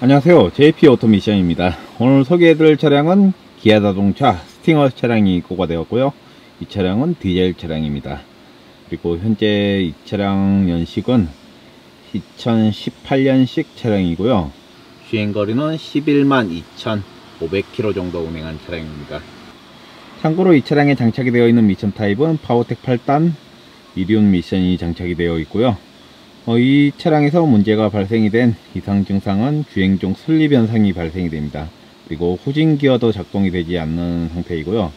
안녕하세요, JP 오토미션입니다. 오늘 소개해드릴 차량은 기아 자동차 스팅어 차량이 입고가 되었고요. 이 차량은 디젤 차량입니다. 그리고 현재 이 차량 연식은 2018년식 차량이고요. 주행거리는 11만 2,500km 정도 운행한 차량입니다. 참고로 이 차량에 장착이 되어 있는 미션 타입은 파워텍 8단 이륜 미션이 장착이 되어 있고요. 이 차량에서 문제가 발생이 된 이상 증상은 주행 중 슬립 현상이 발생이 됩니다. 그리고 후진 기어도 작동이 되지 않는 상태이고요.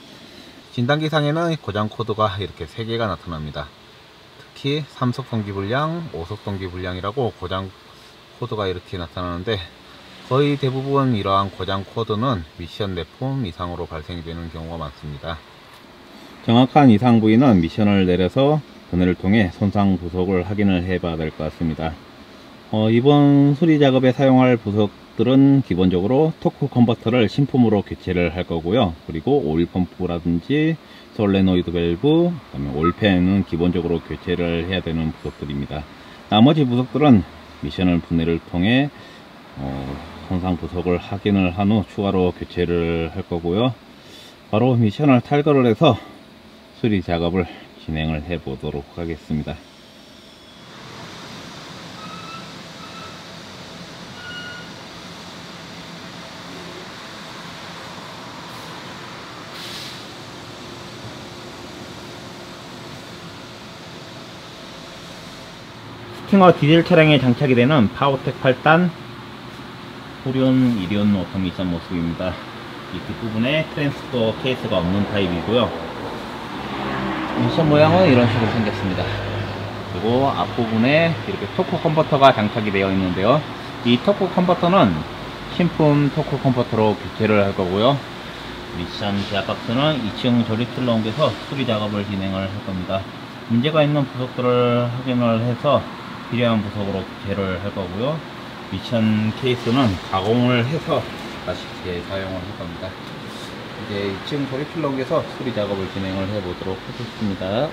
진단기상에는 고장 코드가 이렇게 3개가 나타납니다. 특히 3속 동기 불량, 5속 동기 불량이라고 고장 코드가 이렇게 나타나는데, 거의 대부분 이러한 고장 코드는 미션 내품 이상으로 발생이 되는 경우가 많습니다. 정확한 이상 부위는 미션을 내려서 그네를 통해 손상 부속을 확인을 해 봐야 될 것 같습니다. 이번 수리 작업에 사용할 부속들은 기본적으로 토크 컨버터를 신품으로 교체를 할 거고요. 그리고 오일 펌프라든지 솔레노이드 밸브, 그다음에 오일팬은 기본적으로 교체를 해야 되는 부속들입니다. 나머지 부속들은 미션을 분해를 통해 손상 부속을 확인을 한 후 추가로 교체를 할 거고요. 바로 미션을 탈거를 해서 수리 작업을 진행을 해 보도록 하겠습니다. 스팅어 디젤 차량에 장착이 되는 파워텍 8단 후륜 이륜 오토미션 모습입니다. 이 뒷부분에 트랜스포 케이스가 없는 타입이고요. 미션 모양은 이런 식으로 생겼습니다. 그리고 앞부분에 이렇게 토크 컨버터가 장착이 되어 있는데요. 이 토크 컨버터는 신품 토크 컨버터로 교체를 할 거고요. 미션 제압박스는 2층 조립실로 옮겨서 수리 작업을 진행을 할 겁니다. 문제가 있는 부속들을 확인을 해서 필요한 부속으로 교체를 할 거고요. 미션 케이스는 가공을 해서 다시 재사용을 할 겁니다. 이제 2층 조립실로 옮겨서 수리 작업을 진행을 해 보도록 하겠습니다.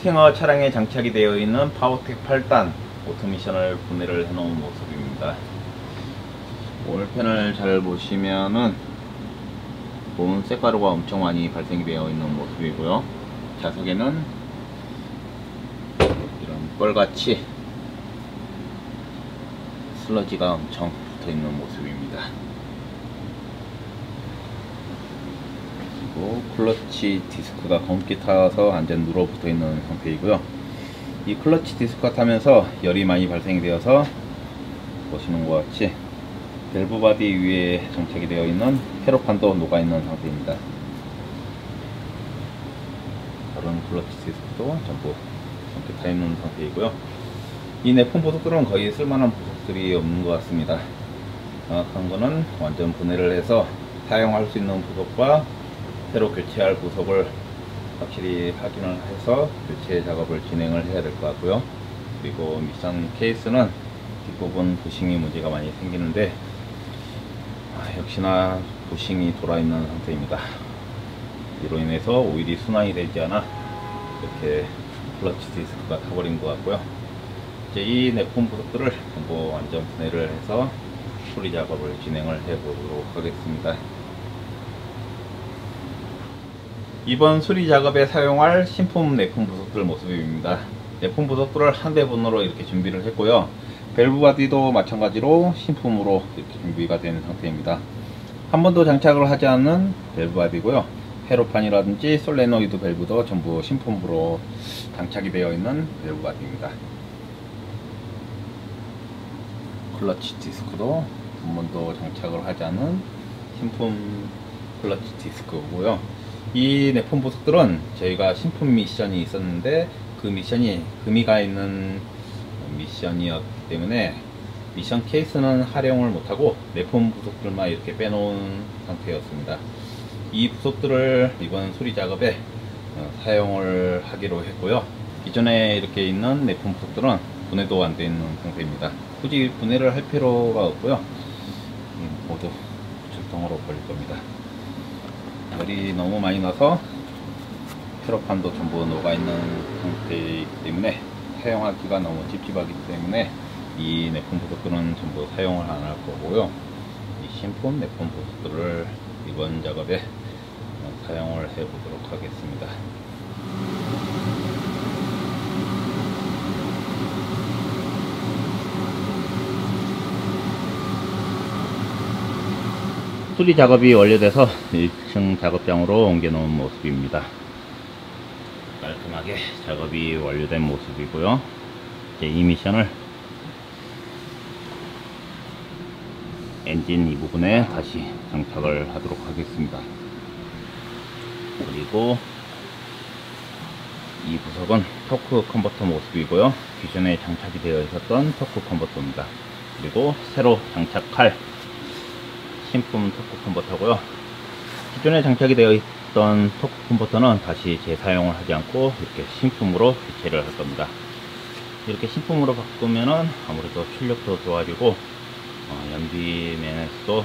스팅어 차량에 장착이 되어 있는 파워텍 8단 오토미션을 분해를 해 놓은 모습입니다. 오일팬을 잘 보시면은 보면 쇳가루가 엄청 많이 발생이 되어 있는 모습이고요. 좌석에는 이런 뻘같이 슬러지가 엄청 붙어 있는 모습입니다. 그리고 클러치 디스크가 검게 타서 완전 눌어붙어 있는 상태이고요. 이 클러치 디스크가 타면서 열이 많이 발생이 되어서 보시는 것 같이 밸브 바디 위에 장착이 되어 있는 회로판도 녹아 있는 상태입니다. 다른 클러치 디스크도 전부 검게 타 있는 상태이고요. 이 내품 부속들은 거의 쓸만한 부속들이 없는 것 같습니다. 정확한 거는 완전 분해를 해서 사용할 수 있는 부속과 새로 교체할 부속을 확실히 확인을 해서 교체 작업을 진행을 해야 될 것 같고요. 그리고 미션 케이스는 뒷부분 부싱이 문제가 많이 생기는데 역시나 부싱이 돌아 있는 상태입니다. 이로 인해서 오일이 순환이 되지 않아 이렇게 클러치 디스크가 타버린 것 같고요. 이제 이 내품 부속들을 전부 완전 분해를 해서 수리 작업을 진행을 해 보도록 하겠습니다. 이번 수리 작업에 사용할 신품 내품 부속들 모습입니다. 내품 부속들을 한 대분으로 이렇게 준비를 했고요. 밸브 바디도 마찬가지로 신품으로 이렇게 준비가 된 상태입니다. 한 번도 장착을 하지 않은 밸브 바디고요. 회로판이라든지 솔레노이드 밸브도 전부 신품으로 장착이 되어 있는 밸브 바디입니다. 클러치 디스크도 한 번도 장착을 하지 않은 신품 클러치 디스크고요. 이 내품 부속들은 저희가 신품 미션이 있었는데 그 미션이 금이 가 있는 미션이었기 때문에 미션 케이스는 활용을 못하고 내품 부속들만 이렇게 빼놓은 상태였습니다. 이 부속들을 이번 수리 작업에 사용을 하기로 했고요. 기존에 이렇게 있는 내품 부속들은 분해도 안 되어 있는 상태입니다. 굳이 분해를 할 필요가 없고요. 모두 출동으로 버릴 겁니다. 열이 너무 많이 나서 회로판도 전부 녹아 있는 상태이기 때문에 사용하기가 너무 찝찝하기 때문에 이 내품 부속들은 전부 사용을 안 할 거고요. 이 신품 내품 부속들을 이번 작업에 사용을 해 보도록 하겠습니다. 수리 작업이 완료돼서 1층 작업장으로 옮겨 놓은 모습입니다. 깔끔하게 작업이 완료된 모습이고요. 이제 이 미션을 엔진 이 부분에 다시 장착을 하도록 하겠습니다. 그리고 이 부속은 토크 컨버터 모습이고요. 기존에 장착이 되어 있었던 토크 컨버터입니다. 그리고 새로 장착할 신품 토크 컨버터고요. 기존에 장착이 되어 있던 토크 컨버터는 다시 재사용을 하지 않고 이렇게 신품으로 교체를 할 겁니다. 이렇게 신품으로 바꾸면은 아무래도 출력도 좋아지고 연비 면에서도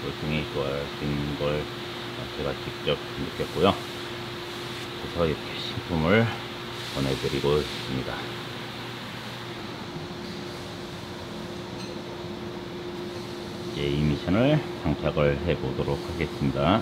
월등히 좋아진 걸 제가 직접 느꼈고요. 그래서 이렇게 신품을 보내드리고 있습니다. 이제 이 미션을 장착을 해 보도록 하겠습니다.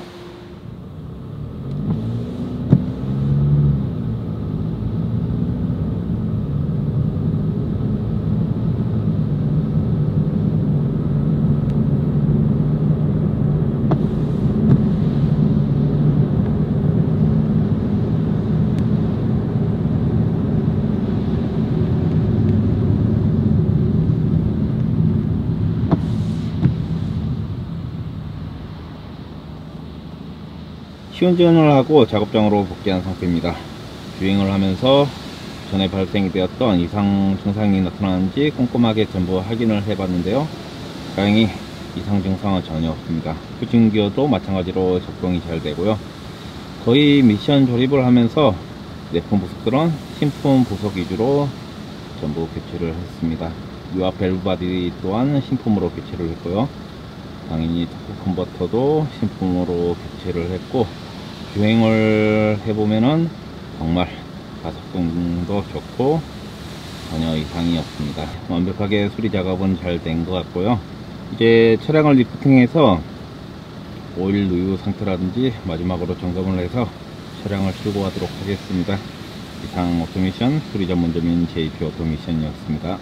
시운전을 하고 작업장으로 복귀한 상태입니다. 주행을 하면서 전에 발생이 되었던 이상 증상이 나타나는지 꼼꼼하게 전부 확인을 해 봤는데요. 다행히 이상 증상은 전혀 없습니다. 후진기어도 마찬가지로 작동이 잘 되고요. 거의 미션 조립을 하면서 내품 부속들은 신품 부속 위주로 전부 교체를 했습니다. 이 앞 밸브 바디 또한 신품으로 교체를 했고요. 당연히 토크 컨버터도 신품으로 교체를 했고, 주행을 해보면은 정말 가속성도 좋고 전혀 이상이 없습니다. 완벽하게 수리 작업은 잘 된 것 같고요. 이제 차량을 리프팅해서 오일 누유 상태라든지 마지막으로 점검을 해서 차량을 출고하도록 하겠습니다. 이상 오토미션 수리 전문점인 JP 오토미션이었습니다.